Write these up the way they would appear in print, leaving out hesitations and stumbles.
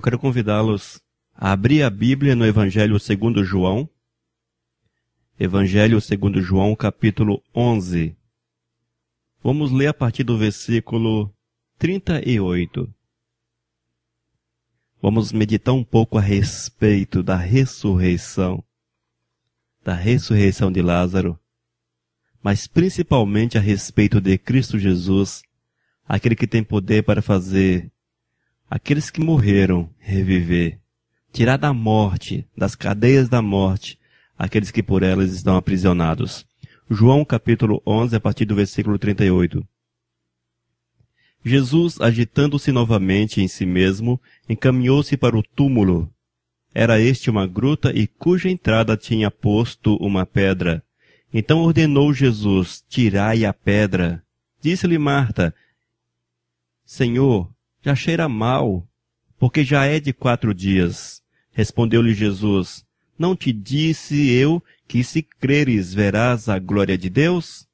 Eu quero convidá-los a abrir a Bíblia no Evangelho segundo João. Evangelho segundo João, capítulo 11. Vamos ler a partir do versículo 38. Vamos meditar um pouco a respeito da ressurreição de Lázaro, mas principalmente a respeito de Cristo Jesus, aquele que tem poder para fazer aqueles que morreram reviver, tirar da morte, das cadeias da morte, aqueles que por elas estão aprisionados. João capítulo 11, a partir do versículo 38. Jesus, agitando-se novamente em si mesmo, encaminhou-se para o túmulo. Era este uma gruta e cuja entrada tinha posto uma pedra. Então ordenou Jesus: tirai a pedra. Disse-lhe Marta: Senhor, já cheira mal, porque já é de 4 dias. Respondeu-lhe Jesus: não te disse eu que se creres verás a glória de Deus?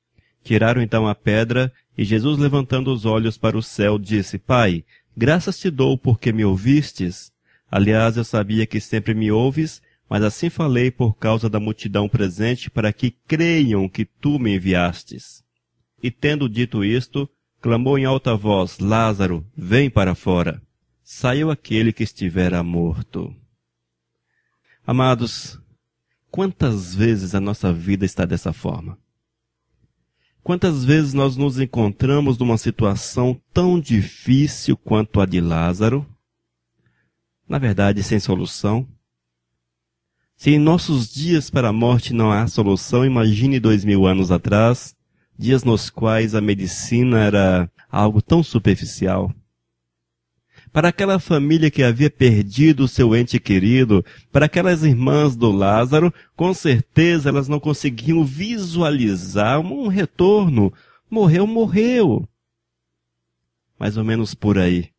Tiraram então a pedra, e Jesus, levantando os olhos para o céu, disse: Pai, graças te dou porque me ouvistes. Aliás, eu sabia que sempre me ouves, mas assim falei por causa da multidão presente, para que creiam que tu me enviastes. E tendo dito isto, clamou em alta voz: Lázaro, vem para fora. Saiu aquele que estivera morto. Amados, quantas vezes a nossa vida está dessa forma? Quantas vezes nós nos encontramos numa situação tão difícil quanto a de Lázaro? Na verdade, sem solução. Se em nossos dias para a morte não há solução, imagine 2000 anos atrás, dias nos quais a medicina era algo tão superficial. Para aquela família que havia perdido o seu ente querido, para aquelas irmãs do Lázaro, com certeza elas não conseguiam visualizar um retorno. Morreu. Mais ou menos por aí.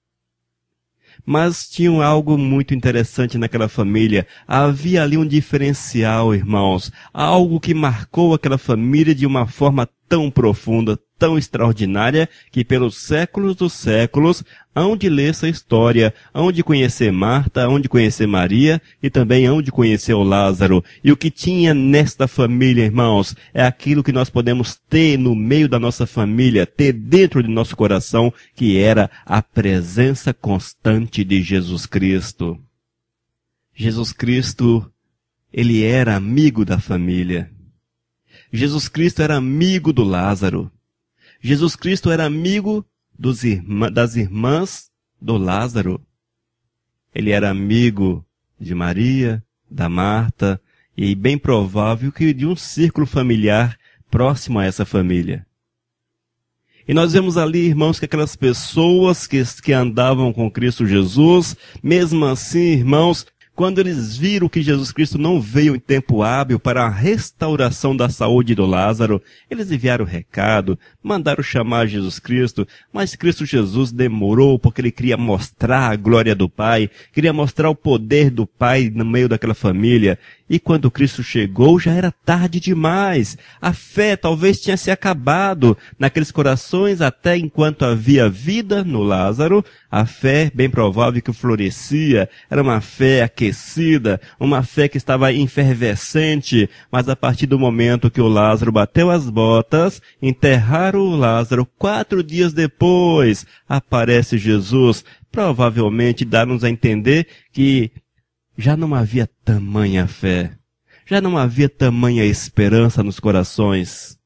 Mas tinha algo muito interessante naquela família. Havia ali um diferencial, irmãos. Algo que marcou aquela família de uma forma tão profunda, tão extraordinária, que pelos séculos dos séculos hão de ler essa história, hão de conhecer Marta, hão de conhecer Maria e também hão de conhecer o Lázaro. E o que tinha nesta família, irmãos, é aquilo que nós podemos ter no meio da nossa família, ter dentro de nosso coração, que era a presença constante de Jesus Cristo. Jesus Cristo, ele era amigo da família. Jesus Cristo era amigo do Lázaro. Jesus Cristo era amigo das irmãs do Lázaro. Ele era amigo de Maria, da Marta, e bem provável que de um círculo familiar próximo a essa família. E nós vemos ali, irmãos, que aquelas pessoas que andavam com Cristo Jesus, mesmo assim, irmãos, quando eles viram que Jesus Cristo não veio em tempo hábil para a restauração da saúde do Lázaro, eles enviaram o recado, mandaram chamar Jesus Cristo, mas Cristo Jesus demorou porque ele queria mostrar a glória do Pai, queria mostrar o poder do Pai no meio daquela família. E quando Cristo chegou, já era tarde demais. A fé talvez tinha se acabado naqueles corações até enquanto havia vida no Lázaro. A fé, bem provável que florescia, era uma fé aquecida, uma fé que estava efervescente, mas a partir do momento que o Lázaro bateu as botas, enterraram o Lázaro, 4 dias depois, aparece Jesus, provavelmente dá-nos a entender que já não havia tamanha fé, já não havia tamanha esperança nos corações.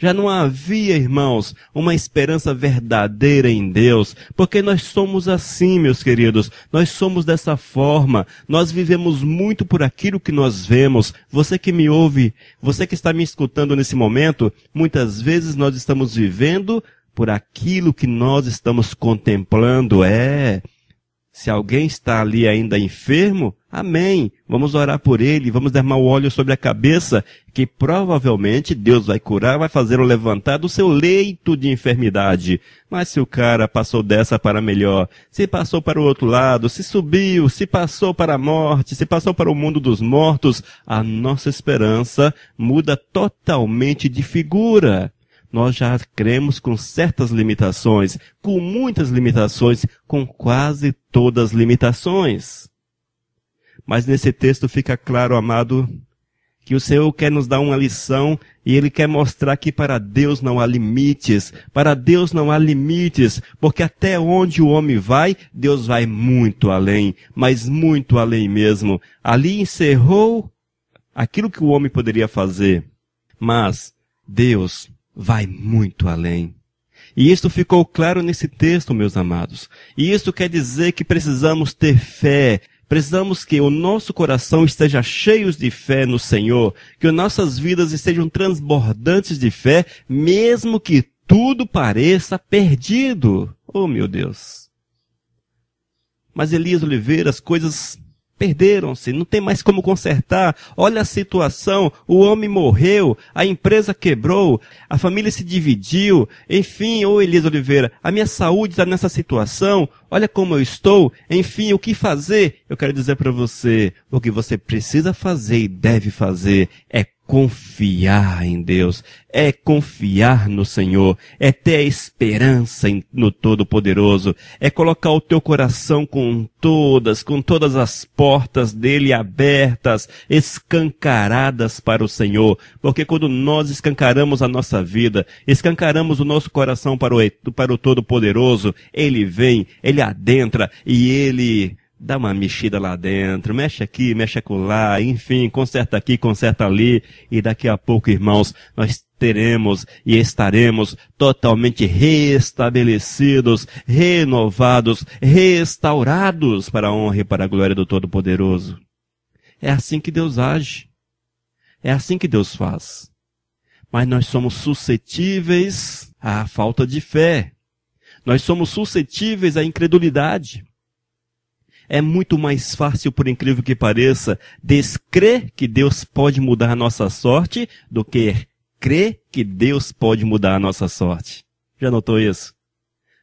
Já não havia, irmãos, uma esperança verdadeira em Deus, porque nós somos assim, meus queridos, nós somos dessa forma, nós vivemos muito por aquilo que nós vemos. Você que me ouve, você que está me escutando nesse momento, muitas vezes nós estamos vivendo por aquilo que nós estamos contemplando. Se alguém está ali ainda enfermo, amém. Vamos orar por ele, vamos derramar o óleo sobre a cabeça, que provavelmente Deus vai curar, vai fazer o levantar do seu leito de enfermidade. Mas se o cara passou dessa para melhor, se passou para o outro lado, se subiu, se passou para a morte, se passou para o mundo dos mortos, a nossa esperança muda totalmente de figura. nós já cremos com certas limitações, com muitas limitações, com quase todas as limitações. Mas nesse texto fica claro, amado, que o Senhor quer nos dar uma lição e Ele quer mostrar que para Deus não há limites. Para Deus não há limites, porque até onde o homem vai, Deus vai muito além, mas muito além mesmo. Ali encerrou aquilo que o homem poderia fazer. Mas Deus vai muito além. E isso ficou claro nesse texto, meus amados. E isso quer dizer que precisamos ter fé. Precisamos que o nosso coração esteja cheio de fé no Senhor, que nossas vidas estejam transbordantes de fé, mesmo que tudo pareça perdido. Oh, meu Deus! Mas Elias Oliveira, as coisas perderam-se, não tem mais como consertar. Olha a situação, o homem morreu, a empresa quebrou, a família se dividiu. Enfim, ô Elias Oliveira, a minha saúde está nessa situação, olha como eu estou. Enfim, o que fazer? Eu quero dizer para você, o que você precisa fazer e deve fazer é confiar em Deus, é confiar no Senhor, é ter a esperança no Todo-Poderoso, é colocar o teu coração com todas as portas dele abertas, escancaradas para o Senhor, porque quando nós escancaramos a nossa vida, escancaramos o nosso coração para o Todo-Poderoso, Ele vem, Ele adentra e Ele dá uma mexida lá dentro, mexe aqui, mexe acolá, enfim, conserta aqui, conserta ali, e daqui a pouco, irmãos, nós teremos e estaremos totalmente restabelecidos, renovados, restaurados para a honra e para a glória do Todo-Poderoso. É assim que Deus age. É assim que Deus faz. Mas nós somos suscetíveis à falta de fé. Nós somos suscetíveis à incredulidade. É muito mais fácil, por incrível que pareça, descrer que Deus pode mudar a nossa sorte do que crer que Deus pode mudar a nossa sorte. Já notou isso?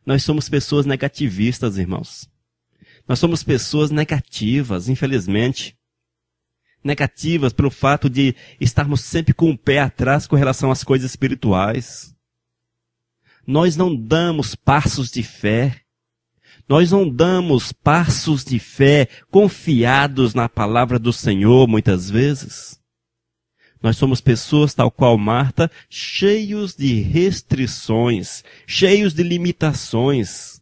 Nós somos pessoas negativistas, irmãos. Nós somos pessoas negativas, infelizmente. Negativas pelo fato de estarmos sempre com o pé atrás com relação às coisas espirituais. Nós não damos passos de fé. Nós não damos passos de fé confiados na palavra do Senhor, muitas vezes. Nós somos pessoas, tal qual Marta, cheios de restrições, cheios de limitações.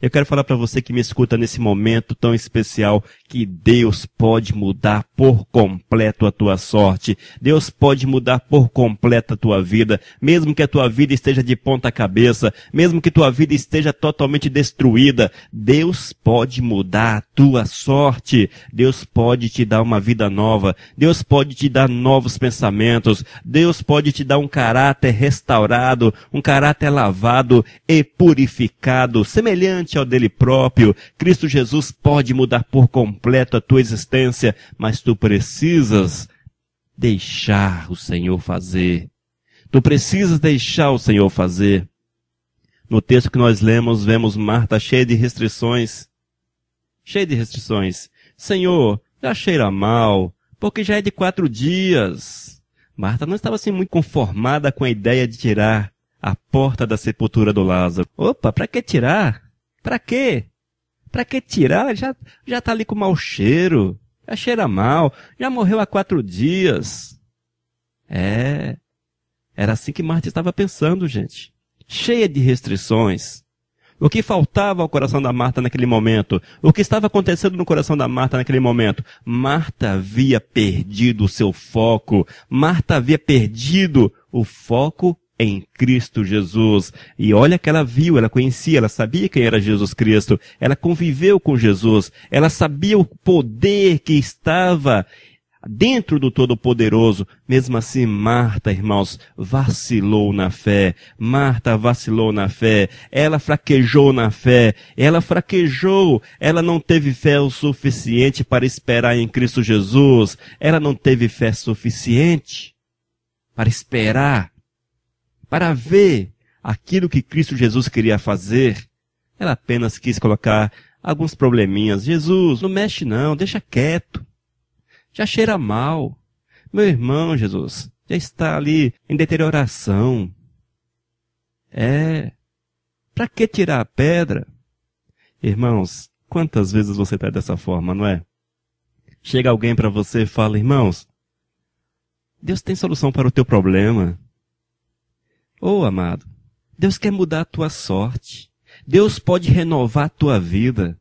Eu quero falar para você que me escuta nesse momento tão especial que Deus pode mudar por completo a tua sorte. Deus pode mudar por completo a tua vida. Mesmo que a tua vida esteja de ponta cabeça, mesmo que tua vida esteja totalmente destruída, Deus pode mudar a tua sorte. Deus pode te dar uma vida nova. Deus pode te dar novos pensamentos. Deus pode te dar um caráter restaurado, um caráter lavado e purificado, semelhante ao dele próprio. Cristo Jesus pode mudar por completo a tua existência, mas tu precisas deixar o Senhor fazer. Tu precisas deixar o Senhor fazer. No texto que nós lemos, vemos Marta cheia de restrições. Cheia de restrições. Senhor, já cheira mal, porque já é de 4 dias. Marta não estava assim muito conformada com a ideia de tirar a porta da sepultura do Lázaro. Opa, para que tirar? Para quê? Para que tirar? Já tá ali com mau cheiro. Já cheira mal. Já morreu há 4 dias. Era assim que Marta estava pensando, gente. Cheia de restrições. O que faltava ao coração da Marta naquele momento? O que estava acontecendo no coração da Marta naquele momento? Marta havia perdido o seu foco. Marta havia perdido o foco em Cristo Jesus. E olha que ela viu, ela conhecia, ela sabia quem era Jesus Cristo. Ela conviveu com Jesus. Ela sabia o poder que estava dentro do Todo-Poderoso. Mesmo assim, Marta, irmãos, vacilou na fé. Marta vacilou na fé. Ela fraquejou na fé. Ela fraquejou. Ela não teve fé o suficiente para esperar em Cristo Jesus. Ela não teve fé suficiente para esperar, para ver aquilo que Cristo Jesus queria fazer. Ela apenas quis colocar alguns probleminhas. Jesus, não mexe não, deixa quieto. Já cheira mal. Meu irmão, Jesus, já está ali em deterioração. Para que tirar a pedra? Irmãos, quantas vezes você está dessa forma, não é? Chega alguém para você e fala, irmãos, Deus tem solução para o teu problema. Amado, Deus quer mudar a tua sorte. Deus pode renovar a tua vida.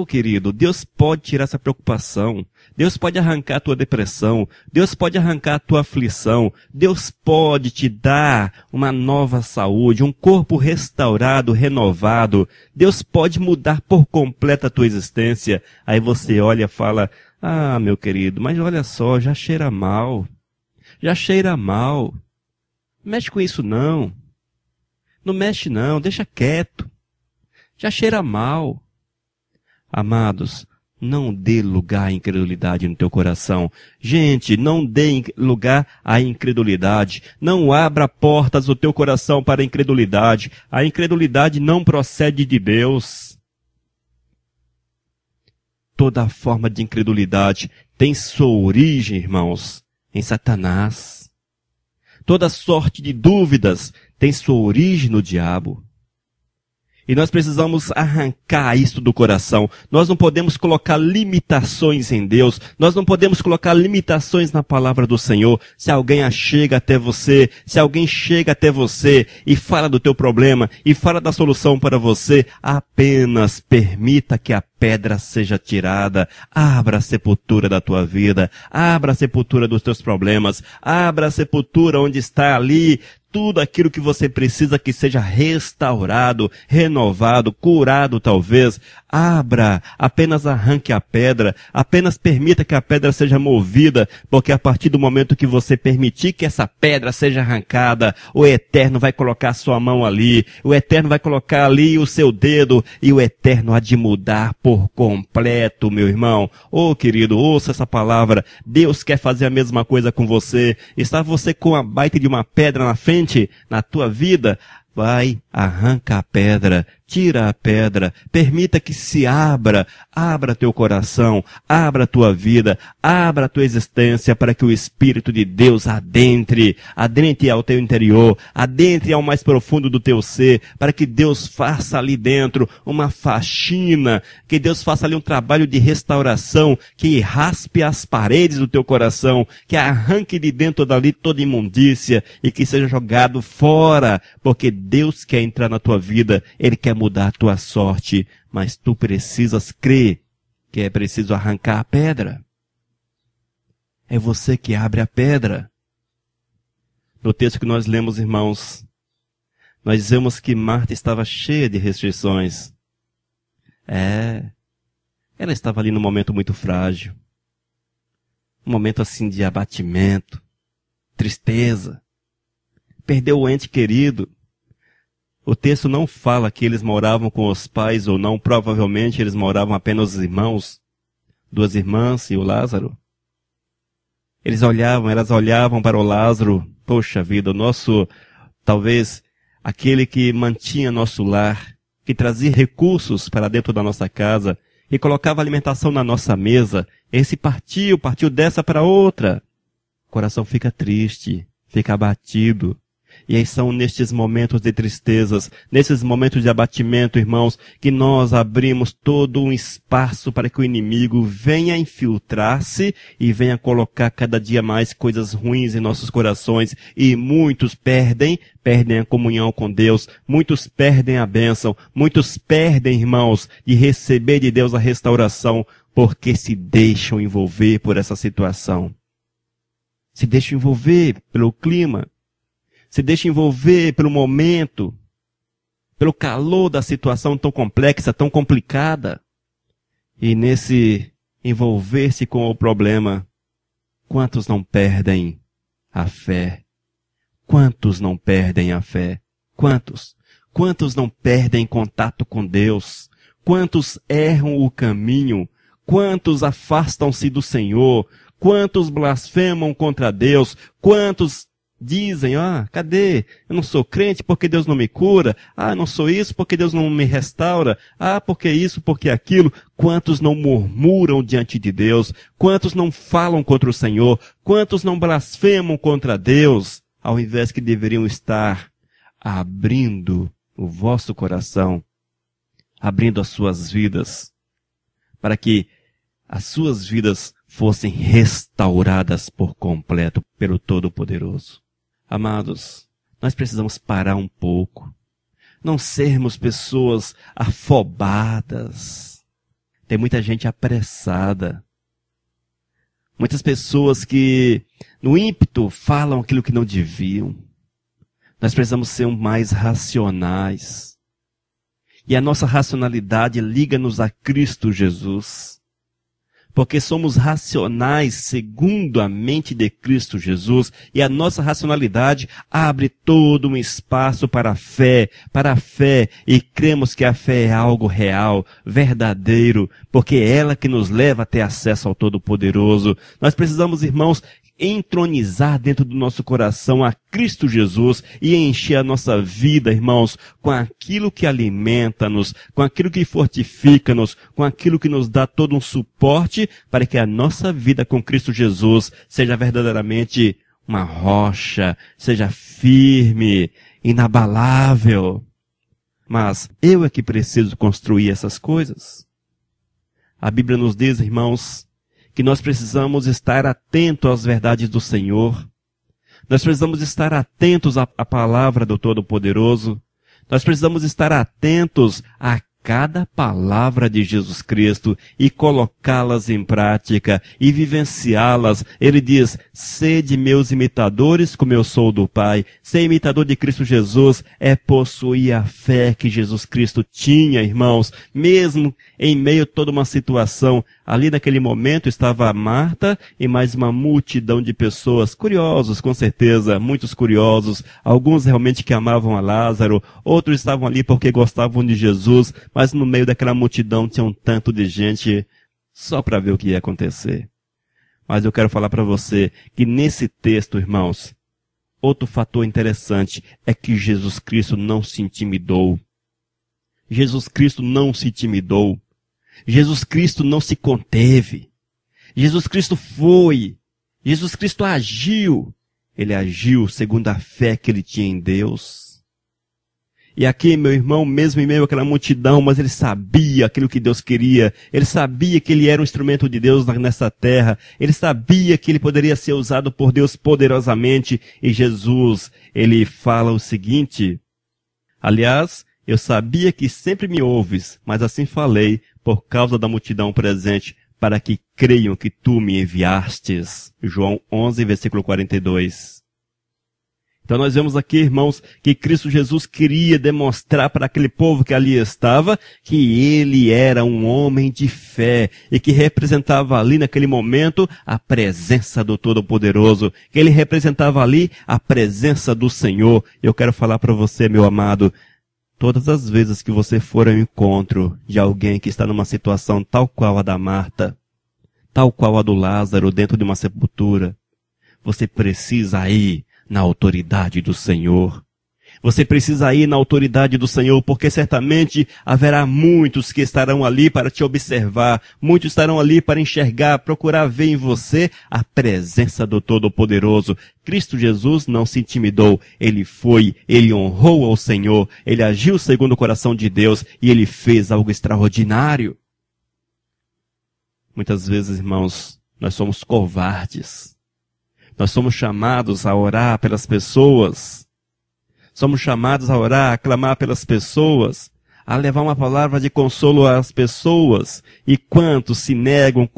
Querido, Deus pode tirar essa preocupação. Deus pode arrancar a tua depressão. Deus pode arrancar a tua aflição. Deus pode te dar uma nova saúde, um corpo restaurado, renovado. Deus pode mudar por completo a tua existência. Aí você olha e fala, meu querido, mas olha só, já cheira mal. Já cheira mal. Não mexe com isso não. Não mexe não, deixa quieto. Já cheira mal. Amados, não dê lugar à incredulidade no teu coração. Gente, não dê lugar à incredulidade. Não abra portas do teu coração para a incredulidade. A incredulidade não procede de Deus. Toda forma de incredulidade tem sua origem, irmãos, em Satanás. Toda sorte de dúvidas tem sua origem no diabo. E nós precisamos arrancar isso do coração. Nós não podemos colocar limitações em Deus. Nós não podemos colocar limitações na palavra do Senhor. Se alguém chega até você e fala do teu problema e fala da solução para você, apenas permita que a pedra seja tirada. Abra a sepultura da tua vida. Abra a sepultura dos teus problemas. Abra a sepultura onde está ali tudo aquilo que você precisa que seja restaurado, renovado, curado talvez. Abra, apenas arranque a pedra, apenas permita que a pedra seja movida, porque a partir do momento que você permitir que essa pedra seja arrancada, o Eterno vai colocar a sua mão ali, o Eterno vai colocar ali o seu dedo, e o Eterno há de mudar por completo, meu irmão. Querido, ouça essa palavra. Deus quer fazer a mesma coisa com você. Está você com a baita de uma pedra na frente, na tua vida? Vai, arranca a pedra, tira a pedra, permita que se abra teu coração, abra a tua vida, abra a tua existência para que o Espírito de Deus adentre ao teu interior, adentre ao mais profundo do teu ser, para que Deus faça ali dentro uma faxina, que Deus faça ali um trabalho de restauração, que raspe as paredes do teu coração, que arranque de dentro dali toda imundícia e que seja jogado fora, porque Deus quer entrar na tua vida, Ele quer mudar a tua sorte, mas tu precisas crer que é preciso arrancar a pedra. É você que abre a pedra. No texto que nós lemos, irmãos, nós dizemos que Marta estava cheia de restrições. Ela estava ali num momento muito frágil. Um momento assim de abatimento, tristeza. Perdeu o ente querido. O texto não fala que eles moravam com os pais ou não. Provavelmente eles moravam apenas os irmãos, 2 irmãs e o Lázaro. Elas olhavam para o Lázaro. Poxa vida, talvez aquele que mantinha nosso lar, que trazia recursos para dentro da nossa casa e colocava alimentação na nossa mesa. Esse partiu dessa para outra. O coração fica triste, fica abatido. E aí são nestes momentos de tristezas, nesses momentos de abatimento, irmãos, que nós abrimos todo um espaço para que o inimigo venha infiltrar-se e venha colocar cada dia mais coisas ruins em nossos corações. E muitos perdem a comunhão com Deus, muitos perdem a bênção, muitos perdem, irmãos, de receber de Deus a restauração, porque se deixam envolver por essa situação. Se deixam envolver pelo clima. Se deixa envolver pelo momento, pelo calor da situação tão complexa, tão complicada. E nesse envolver-se com o problema, quantos não perdem a fé? Quantos não perdem a fé? Quantos? Quantos não perdem contato com Deus? Quantos erram o caminho? Quantos afastam-se do Senhor? Quantos blasfemam contra Deus? Quantos dizem, cadê? Eu não sou crente porque Deus não me cura. Eu não sou isso porque Deus não me restaura. Porque isso, porque aquilo. Quantos não murmuram diante de Deus? Quantos não falam contra o Senhor? Quantos não blasfemam contra Deus? Ao invés que deveriam estar abrindo o vosso coração, abrindo as suas vidas, para que as suas vidas fossem restauradas por completo pelo Todo-Poderoso. Amados, nós precisamos parar um pouco, não sermos pessoas afobadas. Tem muita gente apressada, muitas pessoas que no ímpeto falam aquilo que não deviam. Nós precisamos ser mais racionais. E a nossa racionalidade liga-nos a Cristo Jesus. Porque somos racionais segundo a mente de Cristo Jesus. E a nossa racionalidade abre todo um espaço para a fé. E cremos que a fé é algo real, verdadeiro. Porque é ela que nos leva a ter acesso ao Todo-Poderoso. Nós precisamos, irmãos, entronizar dentro do nosso coração a Cristo Jesus e encher a nossa vida, irmãos, com aquilo que alimenta-nos, com aquilo que fortifica-nos, com aquilo que nos dá todo um suporte para que a nossa vida com Cristo Jesus seja verdadeiramente uma rocha, seja firme, inabalável. Mas eu é que preciso construir essas coisas. A Bíblia nos diz, irmãos, que nós precisamos estar atentos às verdades do Senhor. Nós precisamos estar atentos à palavra do Todo-Poderoso. Nós precisamos estar atentos a cada palavra de Jesus Cristo e colocá-las em prática e vivenciá-las. Ele diz, sede meus imitadores como eu sou do Pai. Ser imitador de Cristo Jesus é possuir a fé que Jesus Cristo tinha, irmãos, mesmo em meio a toda uma situação. Ali naquele momento estava Marta e mais uma multidão de pessoas, curiosos com certeza, muitos curiosos, alguns realmente que amavam a Lázaro, outros estavam ali porque gostavam de Jesus, mas no meio daquela multidão tinha um tanto de gente só para ver o que ia acontecer. Mas eu quero falar para você que nesse texto, irmãos, outro fator interessante é que Jesus Cristo não se intimidou. Jesus Cristo não se intimidou. Jesus Cristo não se conteve. Jesus Cristo foi. Jesus Cristo agiu. Ele agiu segundo a fé que ele tinha em Deus. E aqui, meu irmão, mesmo em meio àquela multidão, mas ele sabia aquilo que Deus queria. Ele sabia que ele era um instrumento de Deus nessa terra. Ele sabia que ele poderia ser usado por Deus poderosamente. E Jesus, ele fala o seguinte, aliás, eu sabia que sempre me ouves, mas assim falei por causa da multidão presente, para que creiam que tu me enviastes. João 11, versículo 42. Então nós vemos aqui, irmãos, que Cristo Jesus queria demonstrar para aquele povo que ali estava que ele era um homem de fé e que representava ali naquele momento a presença do Todo-Poderoso, que ele representava ali a presença do Senhor. Eu quero falar para você, meu amado, todas as vezes que você for ao encontro de alguém que está numa situação tal qual a da Marta, tal qual a do Lázaro dentro de uma sepultura, você precisa ir na autoridade do Senhor. Você precisa ir na autoridade do Senhor, porque certamente haverá muitos que estarão ali para te observar, muitos estarão ali para enxergar, procurar ver em você a presença do Todo-Poderoso. Cristo Jesus não se intimidou, ele foi, ele honrou ao Senhor, ele agiu segundo o coração de Deus e ele fez algo extraordinário. Muitas vezes, irmãos, nós somos covardes. Nós somos chamados a orar pelas pessoas. Somos chamados a orar, a clamar pelas pessoas, a levar uma palavra de consolo às pessoas. E quantos se negam?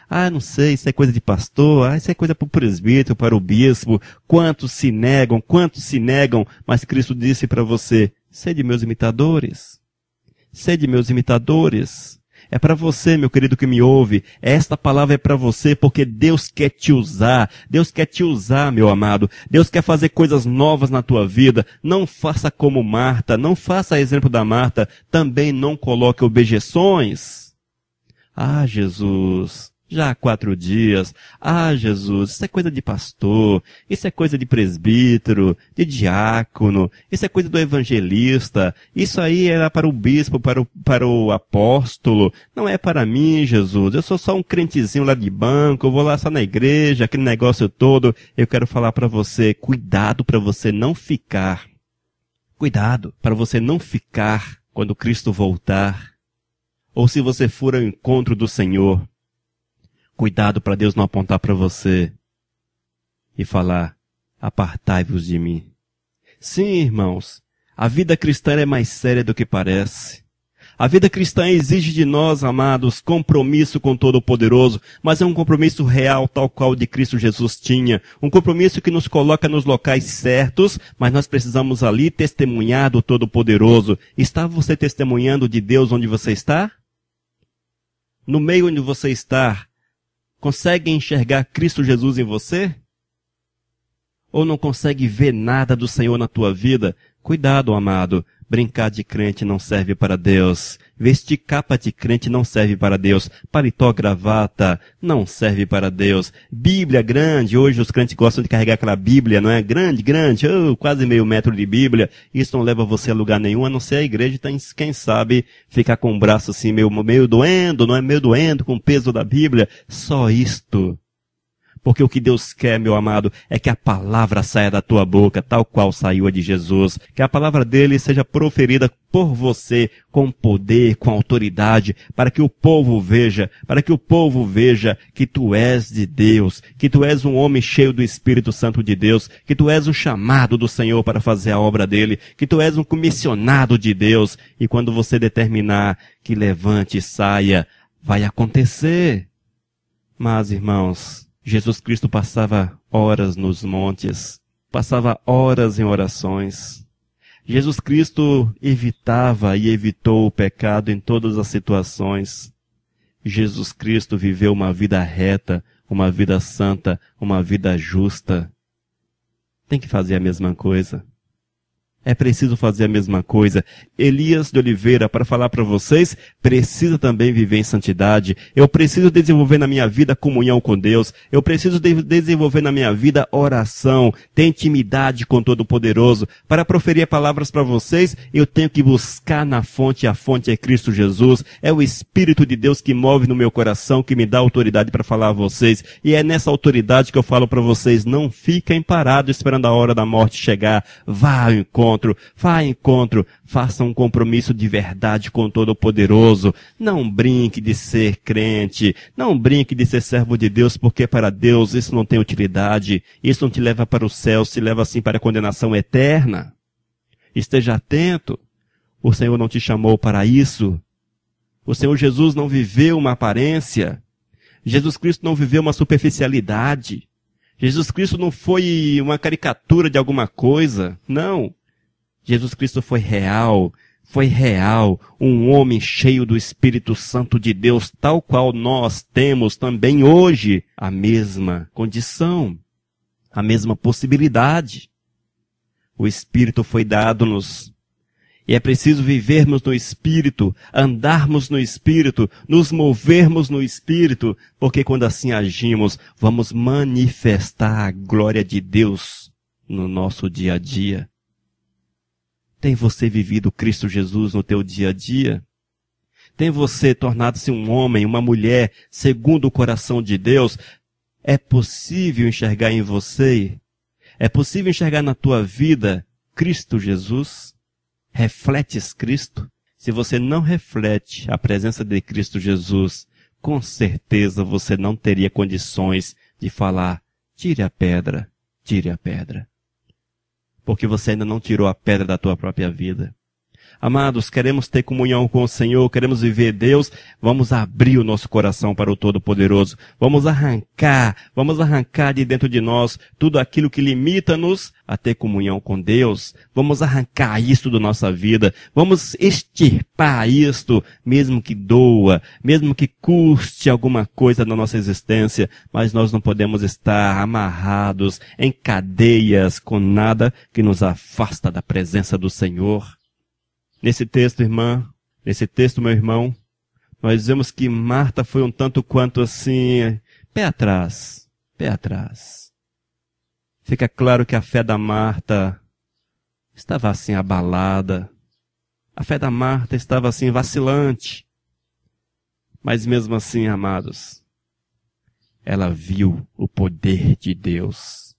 Ah, não sei, isso é coisa de pastor, isso é coisa para o presbítero, para o bispo. Quantos se negam? Mas Cristo disse para você, sede meus imitadores. Sede meus imitadores. É para você, meu querido que me ouve. Esta palavra é para você porque Deus quer te usar. Deus quer te usar, meu amado. Deus quer fazer coisas novas na tua vida. Não faça como Marta. Não faça exemplo da Marta. Também não coloque objeções. Ah, Jesus, já há 4 dias. Ah, Jesus, isso é coisa de pastor. Isso é coisa de presbítero, de diácono. Isso é coisa do evangelista. Isso aí era para o bispo, para o apóstolo. Não é para mim, Jesus. Eu sou só um crentezinho lá de banco. Eu vou lá só na igreja, aquele negócio todo. Eu quero falar para você, cuidado para você não ficar Cuidado para você não ficar quando Cristo voltar, ou se você for ao encontro do Senhor. Cuidado para Deus não apontar para você e falar, apartai-vos de mim. Sim, irmãos, a vida cristã é mais séria do que parece. A vida cristã exige de nós, amados, compromisso com o Todo-Poderoso, mas é um compromisso real, tal qual o de Cristo Jesus tinha. Um compromisso que nos coloca nos locais certos, mas nós precisamos ali testemunhar do Todo-Poderoso. Está você testemunhando de Deus onde você está? No meio onde você está, consegue enxergar Cristo Jesus em você? Ou não consegue ver nada do Senhor na tua vida? Cuidado, amado. Brincar de crente não serve para Deus. Vestir capa de crente não serve para Deus. Paletó, gravata não serve para Deus. Bíblia grande, hoje os crentes gostam de carregar aquela Bíblia, não é? Grande, quase meio metro de Bíblia. Isso não leva você a lugar nenhum, a não ser a igreja, então, quem sabe, ficar com o braço assim meio doendo, não é? Meio doendo com o peso da Bíblia. Só isto. Porque o que Deus quer, meu amado, é que a palavra saia da tua boca, tal qual saiu a de Jesus. Que a palavra dele seja proferida por você, com poder, com autoridade, para que o povo veja que tu és de Deus, que tu és um homem cheio do Espírito Santo de Deus, que tu és o chamado do Senhor para fazer a obra dele, que tu és um comissionado de Deus. E quando você determinar que levante e saia, vai acontecer. Mas, irmãos, Jesus Cristo passava horas nos montes, passava horas em orações. Jesus Cristo evitava e evitou o pecado em todas as situações. Jesus Cristo viveu uma vida reta, uma vida santa, uma vida justa. Tem que fazer a mesma coisa. É preciso fazer a mesma coisa. Elias de Oliveira, para falar para vocês, precisa também viver em santidade. Eu preciso desenvolver na minha vida comunhão com Deus. Eu preciso desenvolver na minha vida oração, ter intimidade com Todo-Poderoso. Para proferir palavras para vocês, eu tenho que buscar na fonte, e a fonte é Cristo Jesus. É o Espírito de Deus que move no meu coração, que me dá autoridade para falar a vocês. E é nessa autoridade que eu falo para vocês, não fiquem parados esperando a hora da morte chegar. Vá ao encontro. Faça um compromisso de verdade com o Todo-Poderoso. Não brinque de ser crente, não brinque de ser servo de Deus, porque para Deus isso não tem utilidade, isso não te leva para o céu, te leva assim para a condenação eterna. Esteja atento, o Senhor não te chamou para isso. O Senhor Jesus não viveu uma aparência, Jesus Cristo não viveu uma superficialidade, Jesus Cristo não foi uma caricatura de alguma coisa, não. Jesus Cristo foi real, um homem cheio do Espírito Santo de Deus, tal qual nós temos também hoje a mesma condição, a mesma possibilidade. O Espírito foi dado-nos, e é preciso vivermos no Espírito, andarmos no Espírito, nos movermos no Espírito, porque quando assim agimos, vamos manifestar a glória de Deus no nosso dia a dia. Tem você vivido Cristo Jesus no teu dia a dia? Tem você tornado-se um homem, uma mulher, segundo o coração de Deus? É possível enxergar em você? É possível enxergar na tua vida Cristo Jesus? Refletes Cristo? Se você não reflete a presença de Cristo Jesus, com certeza você não teria condições de falar, tire a pedra, tire a pedra. Porque você ainda não tirou a pedra da tua própria vida. Amados, queremos ter comunhão com o Senhor, queremos viver Deus, vamos abrir o nosso coração para o Todo-Poderoso. Vamos arrancar de dentro de nós tudo aquilo que limita-nos a ter comunhão com Deus. Vamos arrancar isto da nossa vida. Vamos extirpar isto, mesmo que doa, mesmo que custe alguma coisa na nossa existência. Mas nós não podemos estar amarrados em cadeias com nada que nos afasta da presença do Senhor. Nesse texto, meu irmão, nós vemos que Marta foi um tanto quanto assim, pé atrás. Fica claro que a fé da Marta estava assim abalada. A fé da Marta estava assim vacilante. Mas mesmo assim, amados, ela viu o poder de Deus.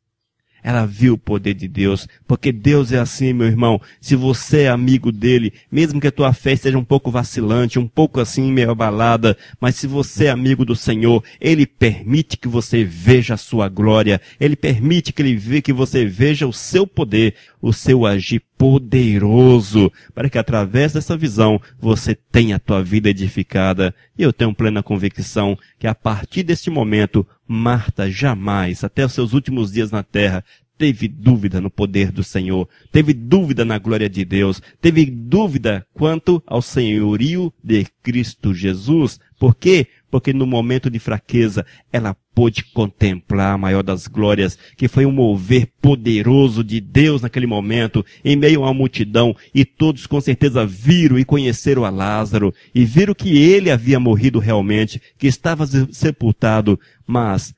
Ela viu o poder de Deus, porque Deus é assim, meu irmão. Se você é amigo dele, mesmo que a tua fé seja um pouco vacilante, um pouco assim meio abalada, mas se você é amigo do Senhor, ele permite que você veja a sua glória, ele permite que você veja o seu poder, o seu agir poderoso, para que através dessa visão você tenha a tua vida edificada. E eu tenho plena convicção que a partir deste momento, Marta jamais, até os seus últimos dias na terra, teve dúvida no poder do Senhor, teve dúvida na glória de Deus, teve dúvida quanto ao senhorio de Cristo Jesus. Por quê? Porque no momento de fraqueza, ela pôde contemplar a maior das glórias, que foi um mover poderoso de Deus naquele momento, em meio a uma multidão, e todos com certeza viram e conheceram a Lázaro, e viram que ele havia morrido realmente, que estava sepultado, mas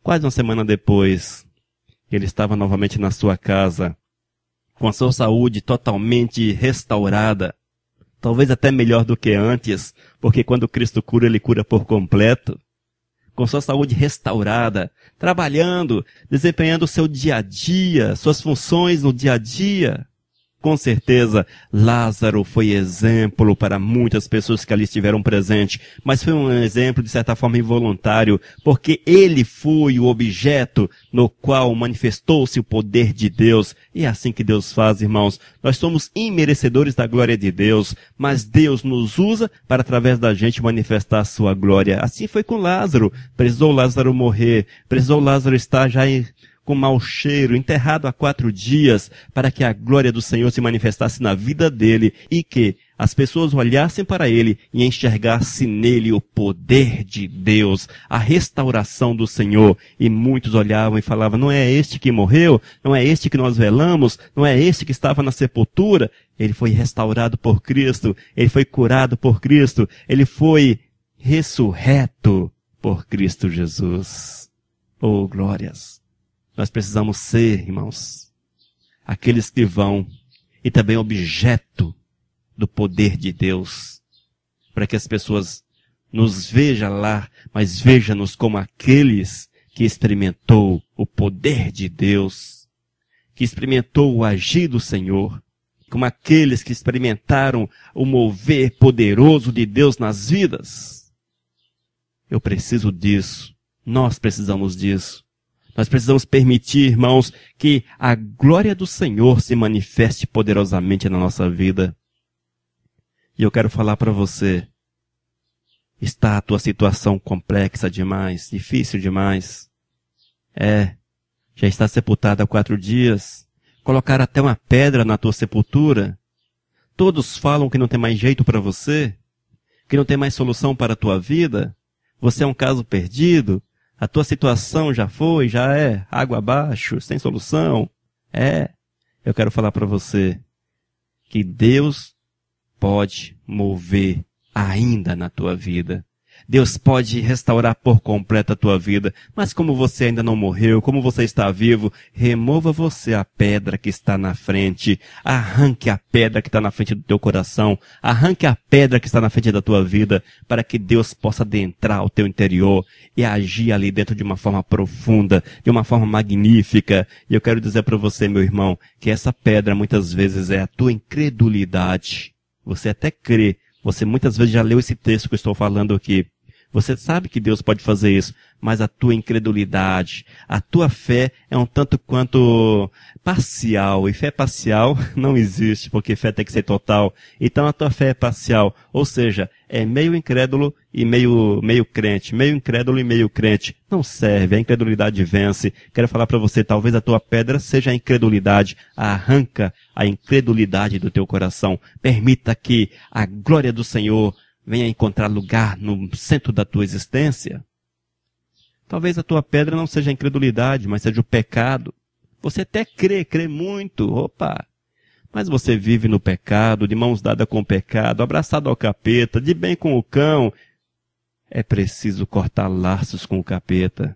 quase uma semana depois, ele estava novamente na sua casa, com a sua saúde totalmente restaurada, talvez até melhor do que antes, porque quando Cristo cura, ele cura por completo, com sua saúde restaurada, trabalhando, desempenhando o seu dia a dia, suas funções no dia a dia. Com certeza, Lázaro foi exemplo para muitas pessoas que ali estiveram presentes, mas foi um exemplo de certa forma involuntário, porque ele foi o objeto no qual manifestou-se o poder de Deus. E é assim que Deus faz, irmãos. Nós somos imerecedores da glória de Deus, mas Deus nos usa para através da gente manifestar a sua glória. Assim foi com Lázaro. Precisou Lázaro morrer, precisou Lázaro estar já com mau cheiro, enterrado há 4 dias, para que a glória do Senhor se manifestasse na vida dele e que as pessoas olhassem para ele e enxergassem nele o poder de Deus, a restauração do Senhor. E muitos olhavam e falavam, não é este que morreu? Não é este que nós velamos? Não é este que estava na sepultura? Ele foi restaurado por Cristo, ele foi curado por Cristo, ele foi ressurreto por Cristo Jesus. Oh, glórias! Nós precisamos ser, irmãos, aqueles que vão e também objeto do poder de Deus, para que as pessoas nos vejam lá, mas vejam-nos como aqueles que experimentou o poder de Deus, que experimentou o agir do Senhor, como aqueles que experimentaram o mover poderoso de Deus nas vidas. Eu preciso disso, nós precisamos disso. Nós precisamos permitir, irmãos, que a glória do Senhor se manifeste poderosamente na nossa vida. E eu quero falar para você, está a tua situação complexa demais, difícil demais? Já está sepultada há 4 dias, colocaram até uma pedra na tua sepultura. Todos falam que não tem mais jeito para você, que não tem mais solução para a tua vida. Você é um caso perdido. A tua situação já é água abaixo, sem solução. Eu quero falar para você que Deus pode mover ainda na tua vida. Deus pode restaurar por completo a tua vida, mas como você ainda não morreu, como você está vivo, remova você a pedra que está na frente, arranque a pedra que está na frente do teu coração, arranque a pedra que está na frente da tua vida, para que Deus possa adentrar ao teu interior e agir ali dentro de uma forma profunda, de uma forma magnífica. E eu quero dizer para você, meu irmão, que essa pedra muitas vezes é a tua incredulidade. Você até crê, você muitas vezes já leu esse texto que eu estou falando aqui. Você sabe que Deus pode fazer isso, mas a tua incredulidade, a tua fé é um tanto quanto parcial. E fé parcial não existe, porque fé tem que ser total. Então a tua fé é parcial, ou seja, é meio incrédulo e meio crente, meio incrédulo e meio crente. Não serve, a incredulidade vence. Quero falar para você, talvez a tua pedra seja a incredulidade. Arranca a incredulidade do teu coração. Permita que a glória do Senhor venha encontrar lugar no centro da tua existência. Talvez a tua pedra não seja a incredulidade, mas seja o pecado. Você até crê muito, mas você vive no pecado, de mãos dadas com o pecado, abraçado ao capeta, de bem com o cão. É preciso cortar laços com o capeta.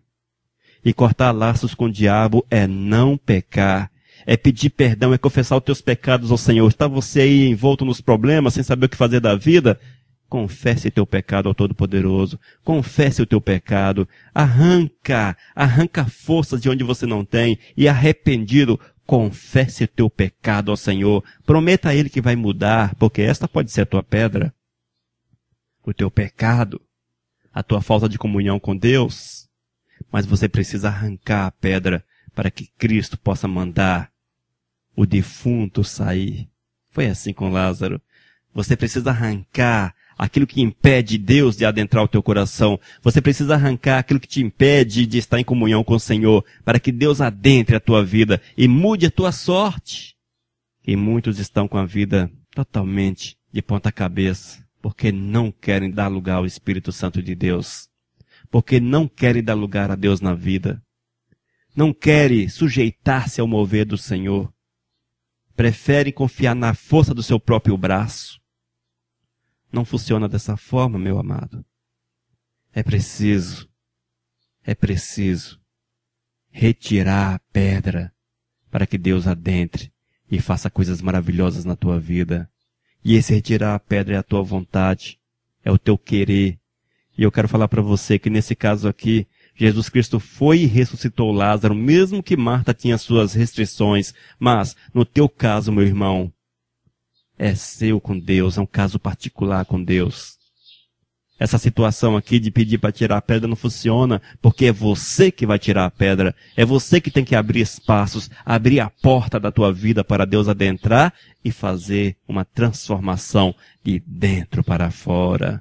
E cortar laços com o diabo é não pecar. É pedir perdão, é confessar os teus pecados ao Senhor. Está você aí envolto nos problemas, sem saber o que fazer da vida? confesse teu pecado ao Todo-Poderoso, confesse o teu pecado, arranca forças de onde você não tem e arrependido, confesse o teu pecado ao Senhor, prometa a Ele que vai mudar, porque esta pode ser a tua pedra, o teu pecado, a tua falta de comunhão com Deus, mas você precisa arrancar a pedra para que Cristo possa mandar o defunto sair. Foi assim com Lázaro. Você precisa arrancar aquilo que impede Deus de adentrar o teu coração. Você precisa arrancar aquilo que te impede de estar em comunhão com o Senhor, para que Deus adentre a tua vida e mude a tua sorte. E muitos estão com a vida totalmente de ponta cabeça, porque não querem dar lugar ao Espírito Santo de Deus, porque não querem dar lugar a Deus na vida, não querem sujeitar-se ao mover do Senhor, preferem confiar na força do seu próprio braço. Não funciona dessa forma, meu amado. É preciso retirar a pedra para que Deus adentre e faça coisas maravilhosas na tua vida. E esse retirar a pedra é a tua vontade, é o teu querer. E eu quero falar para você que nesse caso aqui, Jesus Cristo foi e ressuscitou Lázaro, mesmo que Marta tinha suas restrições. Mas, no teu caso, meu irmão, é seu com Deus, é um caso particular com Deus. Essa situação aqui de pedir para tirar a pedra não funciona, porque é você que vai tirar a pedra. É você que tem que abrir espaços, abrir a porta da tua vida para Deus adentrar e fazer uma transformação de dentro para fora.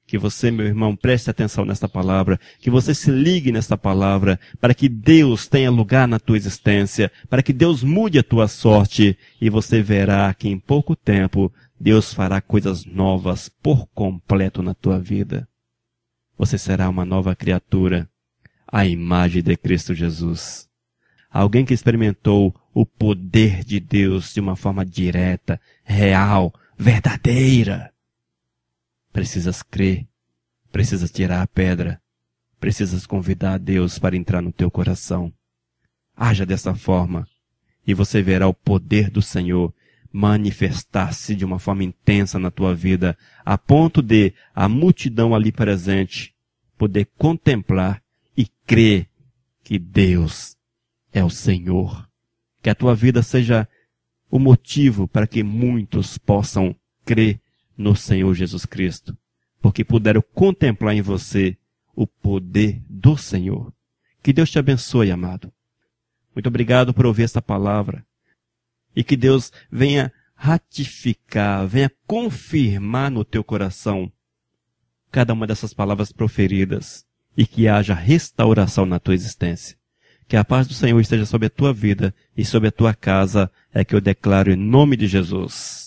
Que você, meu irmão, preste atenção nesta palavra, que você se ligue nesta palavra, para que Deus tenha lugar na tua existência, para que Deus mude a tua sorte, e você verá que em pouco tempo Deus fará coisas novas por completo na tua vida. Você será uma nova criatura, à imagem de Cristo Jesus. Alguém que experimentou o poder de Deus de uma forma direta, real, verdadeira. Precisas crer, precisas tirar a pedra, precisas convidar a Deus para entrar no teu coração. Haja dessa forma, e você verá o poder do Senhor manifestar-se de uma forma intensa na tua vida, a ponto de a multidão ali presente poder contemplar e crer que Deus é o Senhor. Que a tua vida seja o motivo para que muitos possam crer no Senhor Jesus Cristo, porque puderam contemplar em você o poder do Senhor. Que Deus te abençoe, amado. Muito obrigado por ouvir esta palavra. E que Deus venha ratificar, venha confirmar no teu coração cada uma dessas palavras proferidas e que haja restauração na tua existência. Que a paz do Senhor esteja sobre a tua vida e sobre a tua casa, é que eu declaro em nome de Jesus.